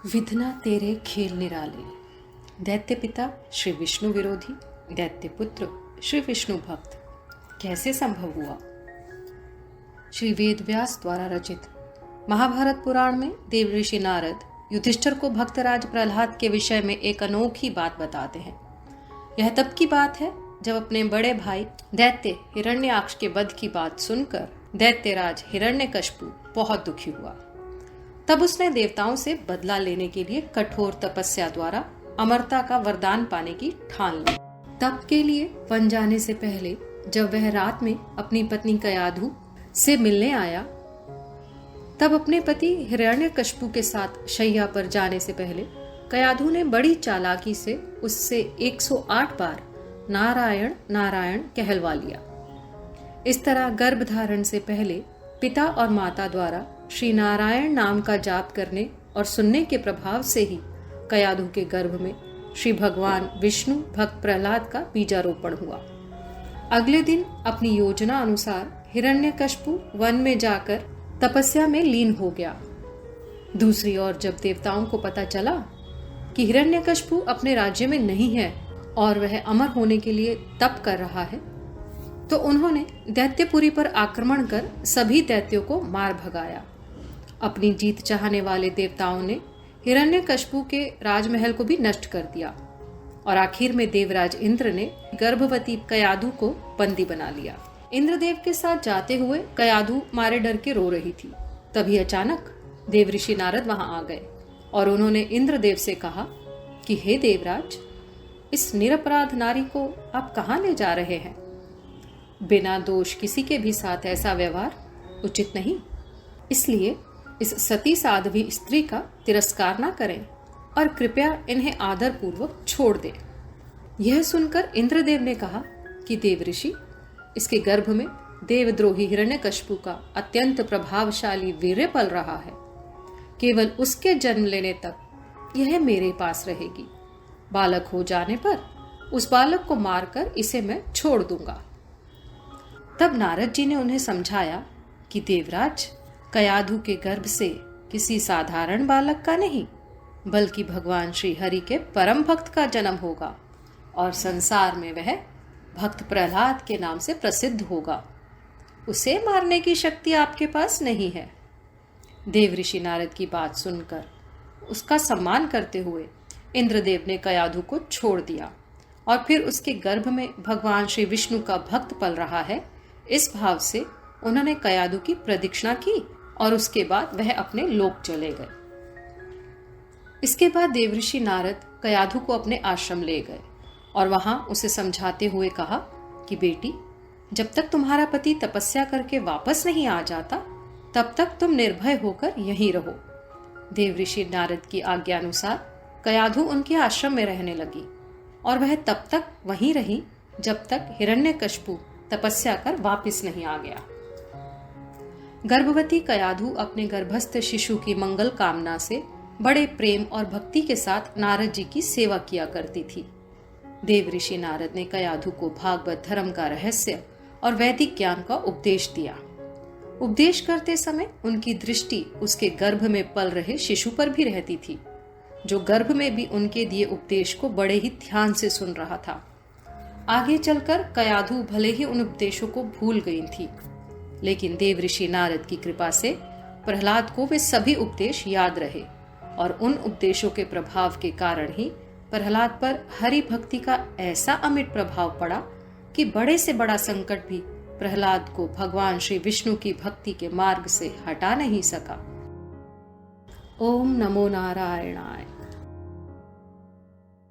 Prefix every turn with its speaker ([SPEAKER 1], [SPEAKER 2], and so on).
[SPEAKER 1] विधना तेरे खेल निराले। दैत्य पिता श्री विष्णु विरोधी, दैत्य पुत्र श्री विष्णु भक्त। कैसे संभव हुआ? श्री वेद व्यास द्वारा रचित महाभारत पुराण में देव ऋषि नारद युधिष्ठिर को भक्तराज प्रहलाद के विषय में एक अनोखी बात बताते हैं। यह तब की बात है जब अपने बड़े भाई दैत्य हिरण्याक्ष के वध की बात सुनकर दैत्यराज हिरण्यकशिपु बहुत दुखी हुआ। तब उसने देवताओं से बदला लेने के लिए कठोर तपस्या द्वारा अमरता का वरदान पाने की ठान ली। तब के लिए वन जाने से पहले जब वह रात में अपनी पत्नी कयाधु से मिलने आया, तब अपने पति हिरण्यकशिपु के साथ शैया पर जाने से पहले कयाधु ने बड़ी चालाकी से उससे 108 बार नारायण नारायण कहलवा लिया। इस तरह गर्भ धारण से पहले पिता और माता द्वारा श्री नारायण नाम का जाप करने और सुनने के प्रभाव से ही कयाधु के गर्भ में श्री भगवान विष्णु भक्त प्रहलाद का बीजारोपण हुआ। अगले दिन अपनी योजना अनुसार हिरण्यकशिपु वन में जाकर तपस्या में लीन हो गया। दूसरी ओर जब देवताओं को पता चला कि हिरण्यकशिपु अपने राज्य में नहीं है और वह अमर होने के लिए तप कर रहा है, तो उन्होंने दैत्यपुरी पर आक्रमण कर सभी दैत्यों को मार भगाया। अपनी जीत चाहने वाले देवताओं ने हिरण्यकशिपु के राजमहल को भी नष्ट कर दिया और आखिर में देवराज इंद्र ने गर्भवती कयाधु को बंदी बना लिया। इंद्रदेव के साथ जाते हुए कयाधु मारे डर के रो रही थी। तभी अचानक देव ऋषि नारद वहां आ गए और उन्होंने इंद्रदेव से कहा कि हे देवराज, इस निरपराध नारी को आप कहाँ ले जा रहे हैं? बिना दोष किसी के भी साथ ऐसा व्यवहार उचित नहीं, इसलिए इस सती साध्वी स्त्री का तिरस्कार न करें और कृपया इन्हें आदर पूर्वक छोड़ दें। यह सुनकर इंद्रदेव ने कहा कि देव ऋषि, इसके गर्भ में देवद्रोही हिरण्यकशिपु का अत्यंत प्रभावशाली वीर्य पल रहा है। केवल उसके जन्म लेने तक यह मेरे पास रहेगी। बालक हो जाने पर उस बालक को मारकर इसे मैं छोड़ दूंगा। तब नारद जी ने उन्हें समझाया कि देवराज, कयाधु के गर्भ से किसी साधारण बालक का नहीं, बल्कि भगवान श्री हरि के परम भक्त का जन्म होगा और संसार में वह भक्त प्रहलाद के नाम से प्रसिद्ध होगा। उसे मारने की शक्ति आपके पास नहीं है। देव ऋषि नारद की बात सुनकर उसका सम्मान करते हुए इंद्रदेव ने कयाधु को छोड़ दिया और फिर उसके गर्भ में भगवान श्री विष्णु का भक्त पल रहा है, इस भाव से उन्होंने कयाधु की प्रदक्षिणा की और उसके बाद वह अपने लोक चले गए। इसके बाद देवऋषि नारद कयाधु को अपने आश्रम ले गए और वहां उसे समझाते हुए कहा कि बेटी, जब तक तुम्हारा पति तपस्या करके वापस नहीं आ जाता, तब तक तुम निर्भय होकर यहीं रहो। देवऋषि नारद की आज्ञा अनुसार कयाधु उनके आश्रम में रहने लगी और वह तब तक वहीं रही जब तक हिरण्यकशिपु तपस्या कर वापस नहीं आ गया। गर्भवती कयाधु अपने गर्भस्थ शिशु की मंगल कामना से बड़े प्रेम और भक्ति के साथ नारद जी की सेवा किया करती थी। देव ऋषि नारद ने कयाधु को भागवत धर्म का रहस्य और वैदिक ज्ञान का उपदेश दिया। उपदेश करते समय उनकी दृष्टि उसके गर्भ में पल रहे शिशु पर भी रहती थी, जो गर्भ में भी उनके दिए उपदेश को बड़े ही ध्यान से सुन रहा था। आगे चलकर कयाधु भले ही उन उपदेशों को भूल गई थी, लेकिन देव ऋषि नारद की कृपा से प्रहलाद को वे सभी उपदेश याद रहे और उन उपदेशों के प्रभाव के कारण ही प्रहलाद पर हरि भक्ति का ऐसा अमिट प्रभाव पड़ा कि बड़े से बड़ा संकट भी प्रहलाद को भगवान श्री विष्णु की भक्ति के मार्ग से हटा नहीं सका। ओम नमो नारायणाय।